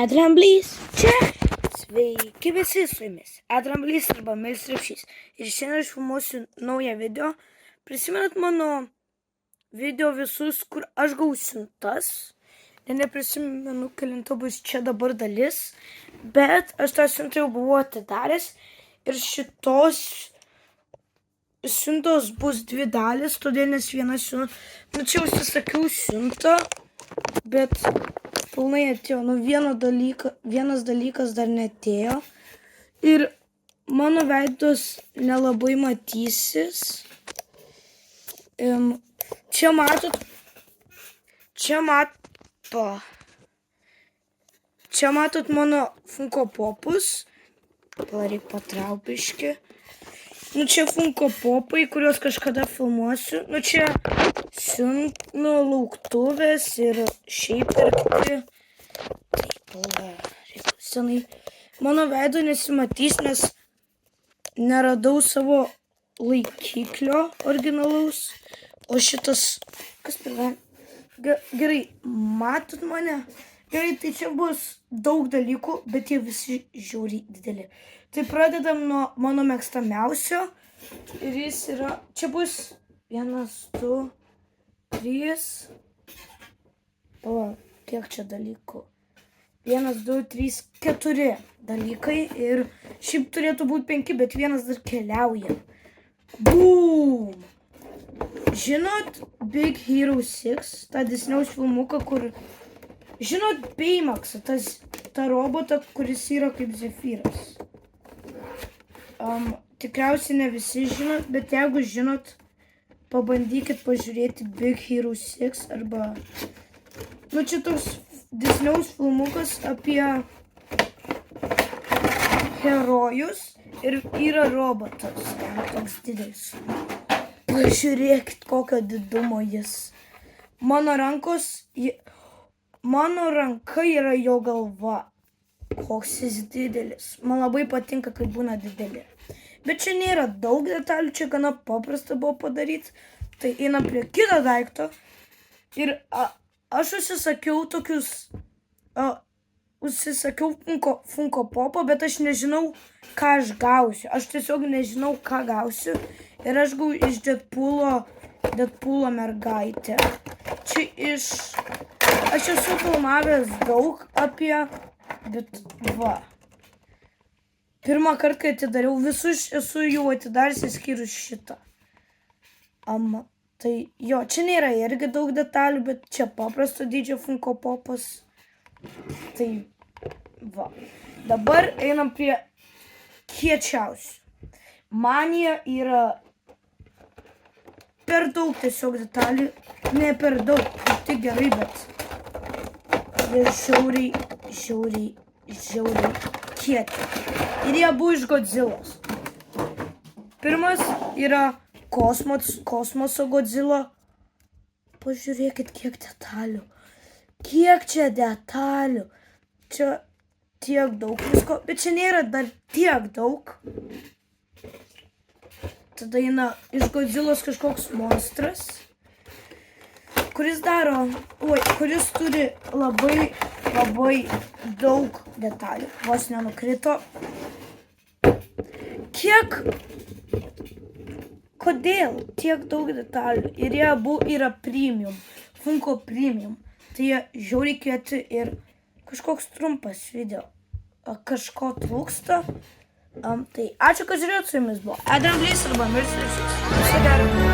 Edramblys čia. Sveiki visi, su jumis Edramblys arba Milis Repšys. Ir šiandien aš filmuosiu naują video. Prisimenat mano video visus, kur aš gavau siuntas. Neprisimenu, kelinta bus čia dabar dalis. Bet aš tą siuntą jau buvau atidaręs. Ir šitos siuntos bus dvi dalis, todėl nes viena siunta. Nu čia užsisakiau siuntą, bet pilnai atėjo. Nu vienas dalykas dar neatėjo. Ir mano veidas nelabai matysis. Čia matot mano Funko Popus. Reikia patraupiški. Nu čia Funko Popai, kuriuos kažkada filmuosiu. Nu čia lauktuvės ir šiaip pirkti. Taip, reikia senai. Mano veido nesimatys, nes neradau savo laikiklio originalaus. O šitas, kas pirma? Gerai, matot mane? Gerai, tai čia bus daug dalykų, bet jie visi žiauriai dideli. Tai pradedam nuo mano mėgstamiausio. Ir jis yra, čia bus 1, 2, 3. Pala, kiek čia dalykų? 1, 2, 3, 4 dalykai. Ir šiaip turėtų būti 5, bet vienas dar keliauja. Boom! Žinot Big Hero 6, tą Disneyaus filmuką, kur... Žinot Baymaxą, tą robotą, kuris yra kaip Zefyras. Tikriausiai ne visi žinot, bet jeigu žinot, pabandykit pažiūrėti Big Hero 6 arba... Nu čia toks Disneyaus filmukas apie herojus ir yra robotas, toks didelis. Pažiūrėkit, kokio didumo jis. Mano ranka yra jo galva. Koks jis didelis. Man labai patinka, kai būna dideli. Bet čia nėra daug detalių, čia gana paprasta buvo padaryti. Tai einam prie kito daikto. Ir aš užsisakiau tokius... Užsisakiau Funko Popą, bet aš nežinau, ką aš gausiu. Aš tiesiog nežinau, ką gausiu. Ir aš gavau iš Deadpoolo mergaitę. Čia iš... Aš esu filmavęs daug apie... Bet va. Pirmą kartą, kai atidariau, visus esu jau atidaręs, išskyrus šitą. Tai jo, čia nėra irgi daug detalių, bet čia paprasto dydžio Funko Popas. Tai va. Dabar einam prie kiečiausių. Man jie yra per daug tiesiog detalių. Ne per daug, tik gerai, bet jie žiauriai kieti. Ir jie buvo iš Godzillos. Pirmas yra kosmoso Godzilla. Pažiūrėkit, kiek detalių. Kiek čia detalių. Čia tiek daug visko, bet čia nėra dar tiek daug. Tada eina iš Godzillos kažkoks monstras, kuris turi labai daug detalių. Vos nenukrito. Kodėl tiek daug detalių? Ir jie abu yra premium, Funko premium. Tai jie žiauriai kieti ir kažkoks trumpas video. Kažko trūksta. Tai ačiū, kad žiūrėjot, su jumis buvo Edramblys arba Milis Repšys. Viso gero.